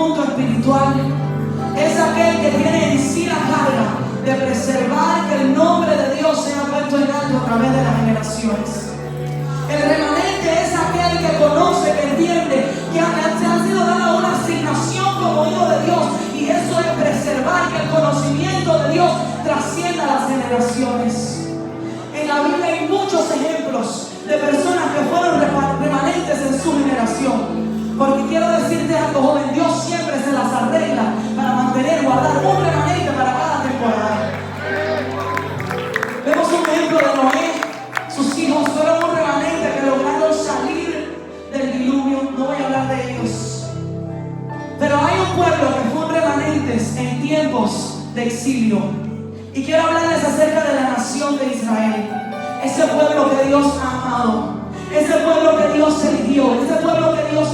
punto espiritual, es aquel que tiene en sí la carga de preservar que el nombre de Dios sea puesto en alto a través de las generaciones. El remanente es aquel que conoce, que entiende que se ha sido dada una asignación como hijo de Dios, y eso es preservar que el conocimiento de Dios trascienda las generaciones. En la Biblia hay muchos ejemplos de personas que fueron remanentes en su generación. Porque quiero decirte algo, joven, Dios siempre se las arregla para mantener, guardar un remanente para cada temporada. Vemos un ejemplo de Noé. Sus hijos fueron un remanente que lograron salir del diluvio. No voy a hablar de ellos. Pero hay un pueblo que fue un remanente en tiempos de exilio. Y quiero hablarles acerca de la nación de Israel. Ese pueblo que Dios ha amado. Ese pueblo que Dios eligió, ese pueblo que Dios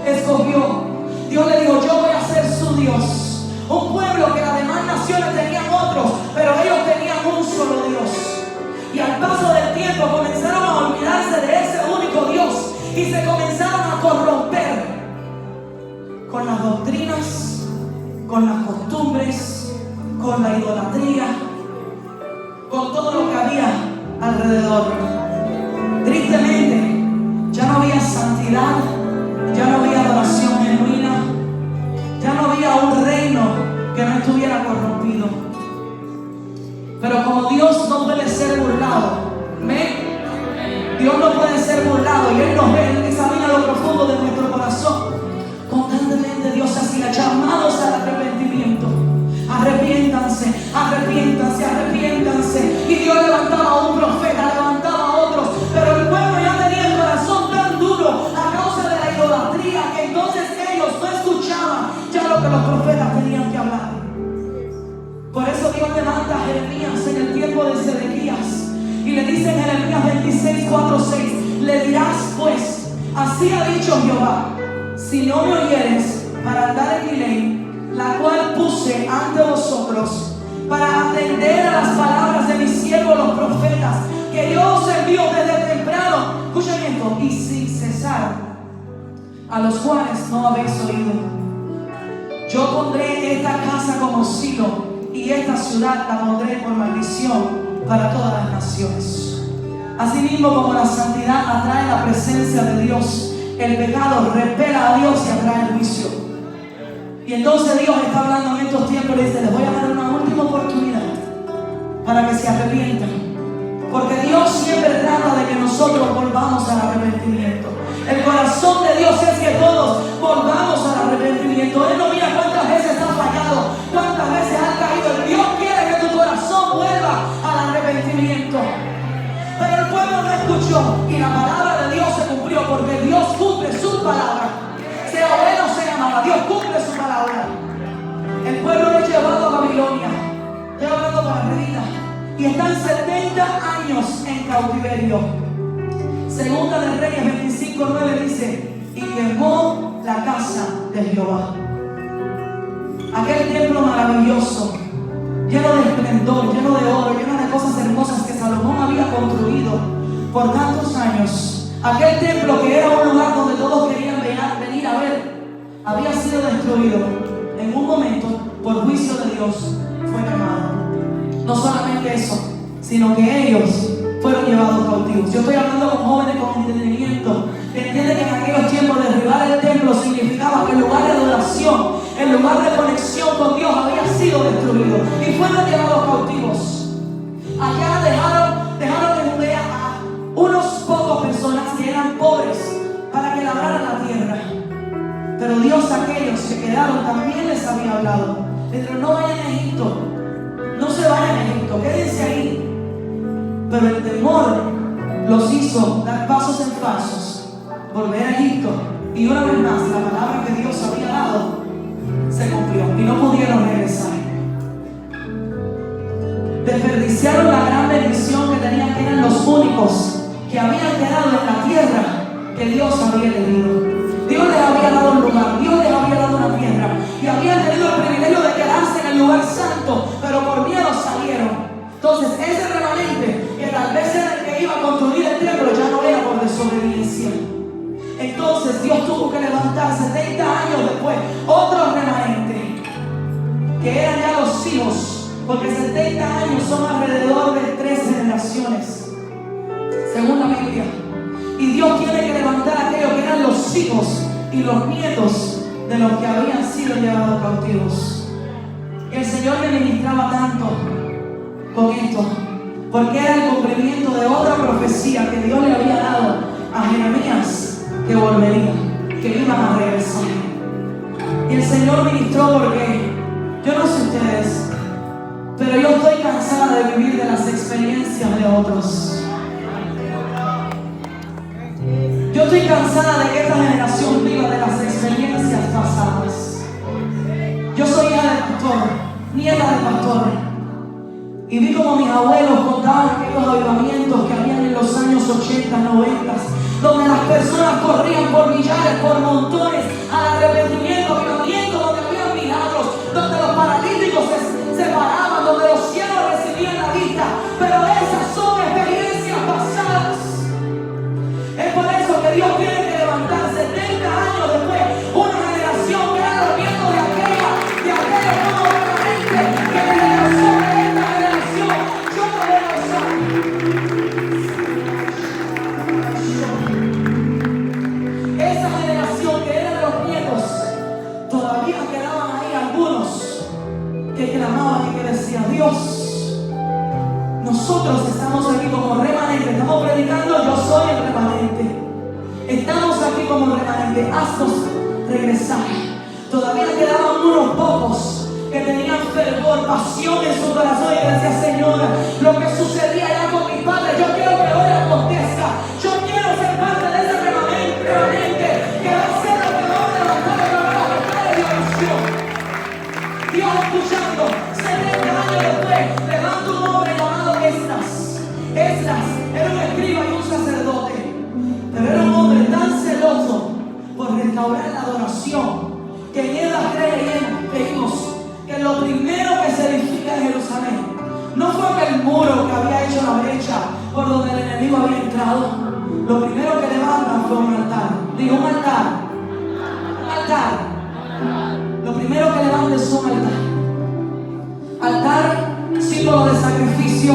escogió. Dios le dijo: yo voy a ser su Dios. Un pueblo que las demás naciones tenían otros, pero ellos tenían un solo Dios. Y al paso del tiempo comenzaron a olvidarse de ese único Dios y se comenzaron a corromper con las doctrinas, con las costumbres, con la idolatría, con todo lo que había alrededor. Tristemente, ya no había santidad, ya no había adoración genuina, ya no había un reino que no estuviera corrompido. Pero como Dios no puede ser burlado, ¿ven? Dios no puede ser burlado, y Él nos ve, Él examina lo profundo de nuestro corazón. Constantemente Dios hacía llamados al arrepentimiento. Arrepiéntanse, arrepiéntanse, arrepiéntanse. Y Dios levantaba a un profeta, levantaba a otros, pero el pueblo ya tenía el corazón tan duro a causa de la idolatría que entonces ellos no escuchaban ya lo que los profetas tenían que hablar. Por eso Dios levanta a Jeremías en el tiempo de Sedequías y le dice en Jeremías 26, 4, 6: le dirás pues, así ha dicho Jehová, si no me oyeres para andar en mi ley, la cual puse ante vosotros, para atender a las palabras de mis siervos los profetas, que yo os envío desde temprano, escuchen esto, y sin cesar, a los cuales no habéis oído. Yo pondré esta casa como silo, y esta ciudad la pondré por maldición para todas las naciones. Asimismo, como la santidad atrae la presencia de Dios, el pecado repela a Dios y atrae el juicio. Y entonces Dios está hablando en estos tiempos y le dice: les voy a dar una última oportunidad para que se arrepientan. Porque Dios siempre trata de que nosotros volvamos al arrepentimiento. El corazón de Dios es que todos volvamos al arrepentimiento. Él no mira cuántas veces has fallado, cuántas veces has caído. Dios quiere que tu corazón vuelva al arrepentimiento. Pero el pueblo no escuchó y la palabra de Dios se cumplió, porque Dios cumple su palabra. Sea bueno, sea malo, Dios cumple su palabra. El pueblo es llevado a Babilonia. Estoy hablando para Redita. Y están 70 años en cautiverio. Segunda de Reyes 25:9 dice: y quemó la casa de Jehová. Aquel templo maravilloso, lleno de esplendor, lleno de oro, lleno de cosas hermosas que Salomón había construido por tantos años. Aquel templo que era un lugar donde todos querían venir a ver, había sido destruido en un momento por juicio de Dios. Fue quemado. No solamente eso, sino que ellos fueron llevados cautivos. Yo estoy hablando con jóvenes con entendimiento que entienden que en aquellos tiempos derribar el templo significaba que el lugar de adoración, el lugar de conexión con Dios había sido destruido y fueron llevados cautivos. Allá dejaron en Judea a unos pocos personas que eran pobres para que labraran la tierra. Pero Dios a aquellos que quedaron también les había hablado. Les dijo: no vayan a Egipto, no se vayan a Egipto, quédense ahí. Pero el temor los hizo dar pasos en falsos, volver a Egipto, y una vez más la palabra que Dios había dado se cumplió y no pudieron regresar. Desperdiciaron la gran bendición que tenían, que eran los únicos que habían quedado en la tierra que Dios había elegido. Dios les había dado un lugar, Dios les había dado una tierra y habían tenido el privilegio de quedarse en el lugar santo, pero por miedo salieron. Entonces ese remanente, que tal vez era el que iba a construir el templo, ya no era por desobediencia. Entonces Dios tuvo que levantar 70 años después después otro remanente, que eran ya los hijos, porque 70 años son alrededor de 3 generaciones, según la Biblia. Y Dios tiene que levantar a aquellos que eran los hijos y los nietos de los que habían sido llevados cautivos. Y el Señor me ministraba tanto con esto, porque era el cumplimiento de otra profecía que Dios le había dado a Jeremías, que volvería, que iban a regresar. Y el Señor ministró porque yo no sé ustedes, pero yo estoy cansada de vivir de las experiencias de otros. Yo estoy cansada de que esta generación viva de las experiencias pasadas. Yo soy hija de pastor, nieta de pastor, y vi como mis abuelos contaban aquellos avivamientos que habían en los años 80, 90, donde las personas corrían por millares, por montones, al arrepentimiento, avivamiento, donde había milagros, donde los paralíticos se paraban, donde los ciegos recibían la vista. Pero esas son experiencias pasadas. Es por eso que Dios tiene que levantar 70 años después una generación que era los nietos de aquella como remanente, que de generación de esta generación yo no veo usar. Esa generación que eran los nietos, todavía quedaban ahí algunos que clamaban y que decían: Dios, nosotros estamos aquí como remanente, estamos predicando, yo soy el remanente. Estamos aquí como remanente, haznos regresar. Todavía quedaban unos pocos que tenían fervor, pasión en su corazón y decían: Señor, lo que sucedía allá con mis padres, yo quiero que hoy acontezca. Yo quiero ser parte de ese remanente que va a ser lo que va a levantar el altar de oración. Dios escuchando, 70 años después, levanta un hombre llamado Esdras. Esdras era un escriba y un sacerdote, pero era un hombre tan celoso por restaurar la adoración, que en Esdras 3 leímos que lo primero que se edifica en Jerusalén no fue que el muro que había hecho la brecha por donde el enemigo había entrado. Lo primero que levantan fue un altar. Digo, un altar. Un altar. Lo primero que levantan es un altar. Altar, símbolo de sacrificio,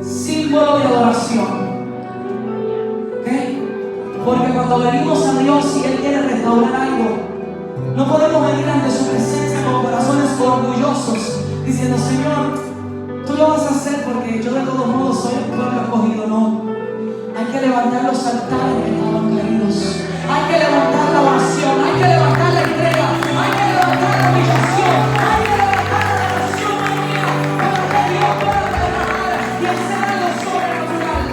símbolo de adoración. ¿Ok? Porque cuando venimos a Dios y Él quiere restaurar algo, no podemos venir ante su presencia con corazones orgullosos, diciendo: Señor, tú lo vas a hacer porque yo de todos modos soy el pueblo escogido. No, hay que levantar los altares que estaban caídos. Hay que levantar la oración, hay que levantar la entrega, hay que levantar la humillación, hay que levantar la oración mía, para que Dios pueda trabajar y hacer algo sobrenatural.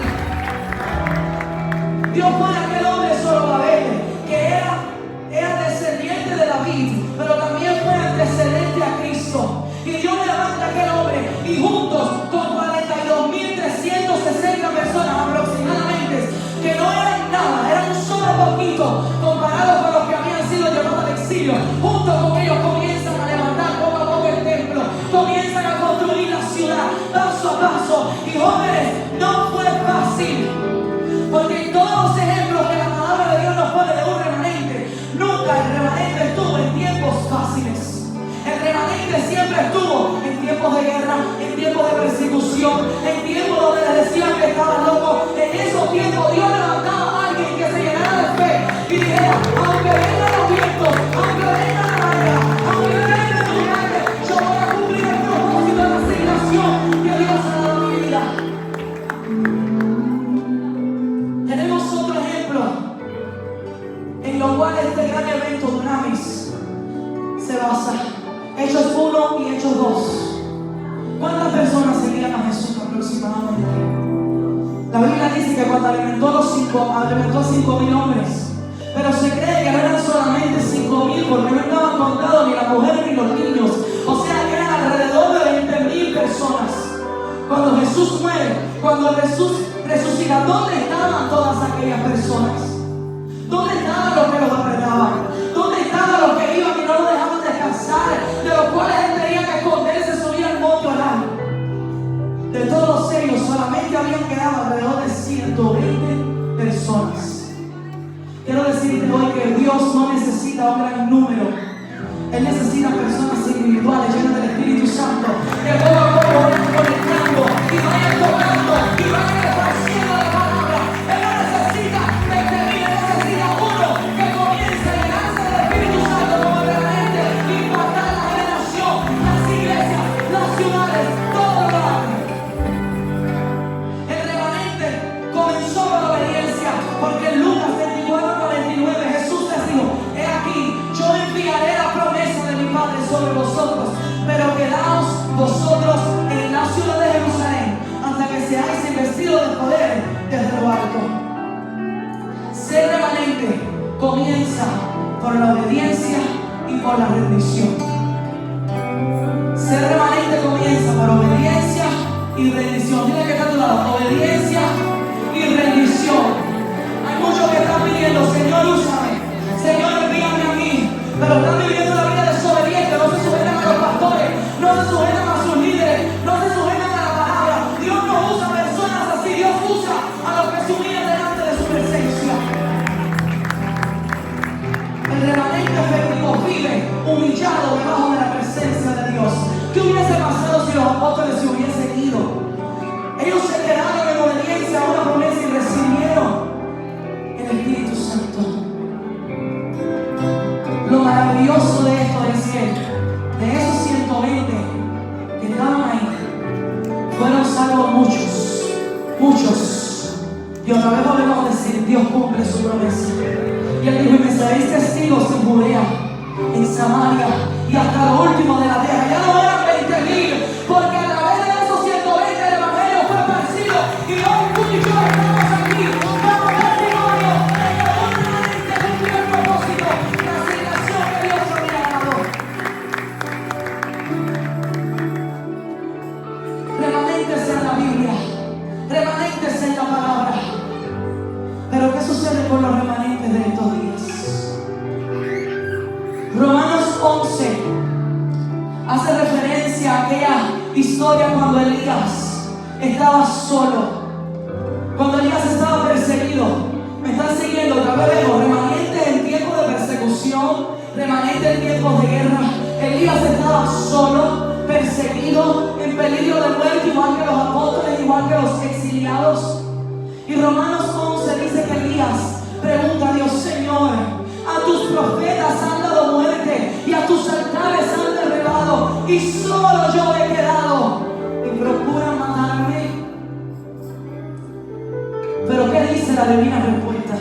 Dios pone a aquel hombre Zorobabel, que era descendiente de David, pero también fue antecedente a Cristo. Y Dios levanta a aquel hombre, y juntos con 42.360 personas aproximadamente, que no eran nada, eran un solo poquito comparado con los que habían sido llevados al exilio, junto con ellos comienzan a levantar poco a poco el templo, comienzan a construir la ciudad paso a paso. Y jóvenes, no fue fácil, porque en todos los ejemplos que la palabra de Dios nos pone de un remanente, nunca el remanente estuvo en tiempos fáciles. El remanente siempre estuvo en tiempos de guerra, en tiempos de persecución, en tiempos donde les decían que estaban locos. En esos tiempos Dios levantaba a alguien que se llenara de fe y dijera: aunque vengan los vientos, aunque venga la marea, aunque venga el huracán, yo voy a cumplir el propósito de la asignación que Dios ha dado a mi vida. Tenemos otro ejemplo en lo cual este gran evento Dunamis se basa. Hechos 1 y Hechos 2. ¿Cuántas personas seguían a Jesús aproximadamente? La Biblia dice que cuando alimentó a 5.000 hombres, pero se cree que no eran solamente 5.000, porque no estaban contados ni las mujeres ni los niños. O sea que eran alrededor de 20.000 personas. Cuando Jesús muere, cuando Jesús resucita, ¿dónde estaban todas aquellas personas? ¿Dónde estaban los que los apretaban? ¿Dónde estaban los que iban y no los dejaban descansar? De los cuales él tenía que esconderse, subir al monte a orar. De todos ellos solamente habían quedado alrededor de 120 personas. Quiero decirte decirte hoy que Dios no necesita un gran número. Él necesita personas individuales llenas del Espíritu Santo que poco a poco vayan conectando y vayan tocando y vayan esparciendo la palabra. Él no necesita 20,000, él necesita uno que comience a llenarse del Espíritu Santo como realmente impactar la generación, las iglesias, las ciudades, todo lo grande. El remanente comenzó con la obediencia, porque en Lucas 24:49 Jesús les dijo: he aquí, yo enviaré la promesa de mi Padre sobre vosotros, pero quedaos vosotros en la ciudad de Jerusalén hasta que seáis investidos de poder desde lo alto. Ser remanente comienza por la obediencia y por la rendición. Ser remanente comienza por obediencia y rendición. Dile que está a tu lado: obediencia y rendición. Hay muchos que están pidiendo: Señor, úsame, Señor, envíame a mí, pero están viviendo una vida desobediente. No se sujetan a los pastores, no se sujetan a sus líderes, no se sujetan a la palabra. Dios no usa personas así. Dios usa a los que se humillan delante de su presencia. El remanente efectivo vive humillado debajo de la presencia de Dios. ¿Qué hubiese pasado si los apóstoles se hubiesen ido? Ellos se quedaron en obediencia a una promesa y recibieron el Espíritu Santo. Lo maravilloso de esto es que de esos 120 que estaban ahí, fueron salvos muchos, muchos. Y otra vez volvemos a decir: Dios cumple su promesa. Y él dijo: y me seréis testigos en Judea, en Samaria y hasta lo último de la tierra. Ya no eran 20,000, porque a través de esos 120 el evangelio fue esparcido. Y hoy tú y yo estamos aquí como testimonio de que un remanente cumplió el propósito, la asignación que Dios había dado. Remanentes en la Biblia, remanentes en la palabra. Pero ¿qué sucede con los remanentes de estos días? Romanos 11 hace referencia a aquella historia cuando Elías estaba solo, cuando Elías estaba perseguido. Me están siguiendo. Otra vez vemos remanentes en tiempos de persecución, remanentes en tiempos de guerra. Elías estaba solo, perseguido, en peligro de muerte, igual que los apóstoles, igual que los exiliados. Y Romanos 11 dice que Elías pregunta a Dios: Señor, a tus profetas han dado muerte y a tus altares han derribado, y solo yo he quedado y procuran matarme. Pero ¿qué dice la divina respuesta?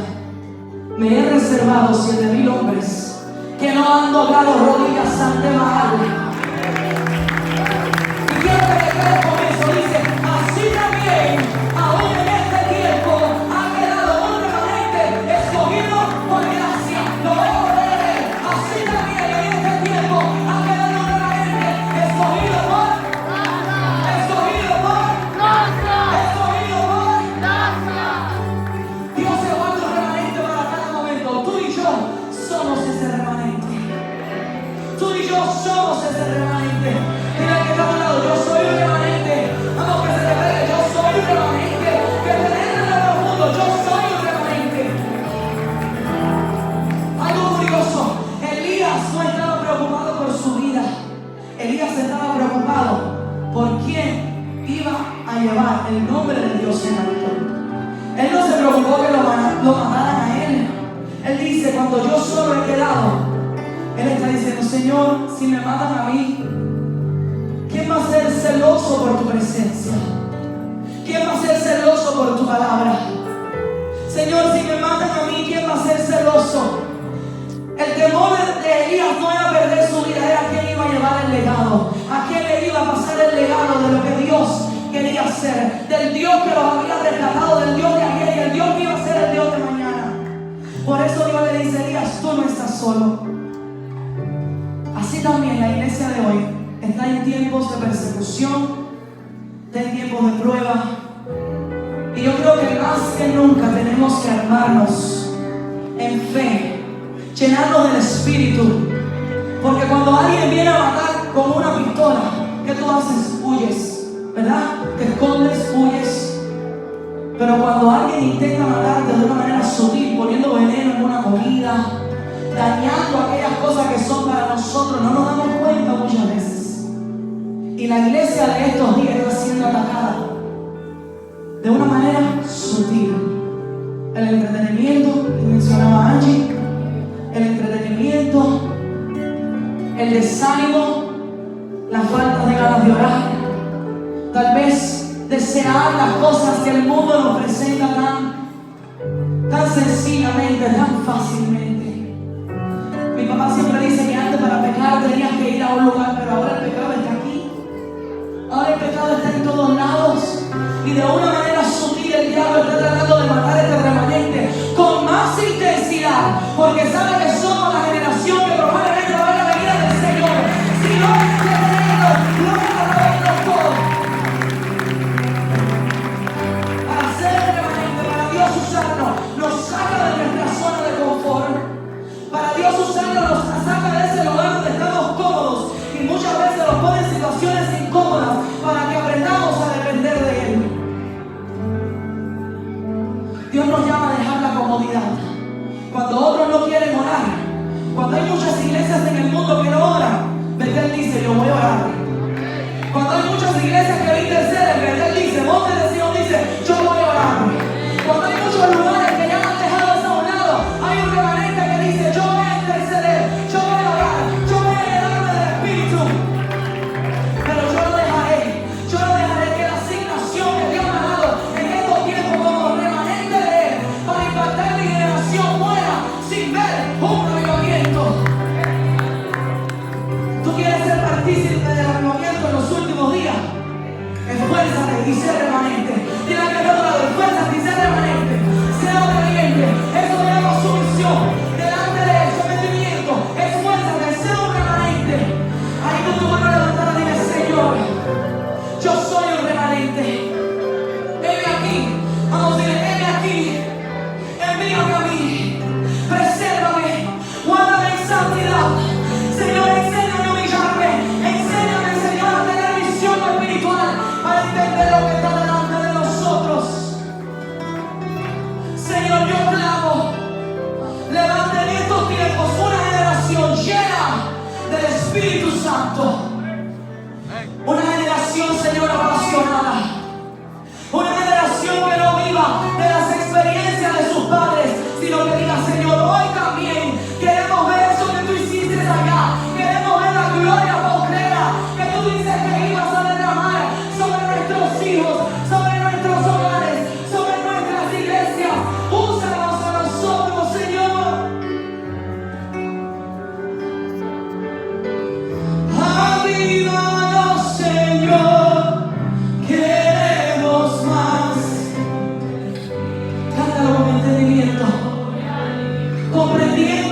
Me he reservado 7,000 hombres que no han doblado rodillas ante Baal. Y quiero que te quedes con eso. Dice: así también, aún en este tiempo, ha quedado un remanente escogido por gracia. Lo voy a volver a leer. Así también en este tiempo ha quedado un remanente escogido por Dios. Se guarda un remanente para cada momento. Tú y yo somos ese remanente. Tú y yo somos ese remanente. Mira que está a un lado: yo soy un remanente. Vamos, que se te pegue: yo soy un remanente. Que te den en lo profundo: yo soy un remanente. Algo curioso: Elías no estaba preocupado por su vida. Elías estaba preocupado por quién iba a llevar el nombre de Dios en alto. Él no se preocupó que lo mataran a él. Él dice: cuando yo solo he quedado, él está diciendo: Señor, si me matan a mí, ¿quién va a ser celoso por tu presencia? ¿Quién va a ser celoso por tu palabra? Señor, si me matan a mí, ¿quién va a ser celoso? El temor de Elías no era perder su vida, era quién iba a llevar el legado, a quién le iba a pasar el legado de lo que Dios quería hacer, del Dios que los había rescatado, del Dios de ayer y el Dios que iba a ser el Dios de mañana. Por eso Dios le dice: Elías, tú no estás solo. Así también la iglesia de hoy está en tiempos de persecución, está en tiempos de prueba. Y yo creo que más que nunca tenemos que armarnos en fe, llenarnos del Espíritu. Porque cuando alguien viene a matar con una pistola, ¿qué tú haces? Huyes, ¿verdad? Te escondes, huyes. Pero cuando alguien intenta matarte de una manera sutil, poniendo veneno en una comida, dañando aquellas cosas que son para nosotros, no nos damos cuenta muchas veces. Y la iglesia de estos días está siendo atacada de una manera sutil. El entretenimiento, que mencionaba Angie, el entretenimiento, el desánimo, la falta de ganas de orar, tal vez desear las cosas que el mundo nos presenta tan sencillamente, tan fácilmente. Mi papá siempre dice que antes para pecar tenías que ir a un lugar, pero ahora el pecado está aquí. Ahora el pecado está en todos lados. Y de una manera sutil el diablo está tratando de matar este remanente con más intensidad, porque sabe que somos la generación que probablemente va a ver la venida del Señor. Si no es creído, no vamos a verlo todo. Para ser remanente, para Dios usarnos, nos saca de nuestra zona de confort. Para Dios usarnos, nos saca de ese lugar donde estamos cómodos y muchas veces nos pone en situaciones incómodas para que aprendamos a depender de Él. Dios nos llama a dejar la comodidad. Cuando otros no quieren orar, cuando hay muchas iglesias en el mundo que no oran, Betel dice, yo voy a orar. Cuando hay muchas iglesias que interceden, Betel dice, Monte de Sion dice, yo voy a orar. Cuando hay muchos lugares que ya han dejado eso a un lado, hay un remanente que dice, yo voy a interceder, yo voy a orar, yo voy a llenarme del Espíritu. Pero yo no dejaré que la asignación que Dios me ha dado en estos tiempos como remanente de Él para impactar mi generación muera sin ver un avivamiento. ¿Tú quieres ser partícipe del avivamiento en los últimos días? Esfuérzate y sé remanente. Dile al que está a tu lado, esfuérzate y sé remanente. Sea obediente. Eso me llama sumisión. Delante de él, sometimiento. Esfuérzate, sé un remanente. Ahí tú te vuelves a levantar y dile, Señor, yo soy un remanente. Heme aquí. Vamos a decirle, heme aquí. Envíame a mí. Presérvame. Guárdame en santidad. Señor, enséñame a humillarme. Enséñame, Señor, a tener visión espiritual para entender lo que está delante de nosotros. Señor, yo clamo. Levanta en estos tiempos una generación llena del Espíritu Santo. Una generación, Señor, apasionada. Una generación que no viva de las experiencias de sus padres, sino que diga, Señor, hoy también queremos ver eso que tú hiciste allá. Queremos ver la gloria postrera que tú dices que ibas a derramar sobre nuestros hijos, sobre nuestros hogares, sobre nuestras iglesias. Úsanos a nosotros, Señor. Avívanos, Señor, queremos más. Cántalo con entendimiento, comprendiendo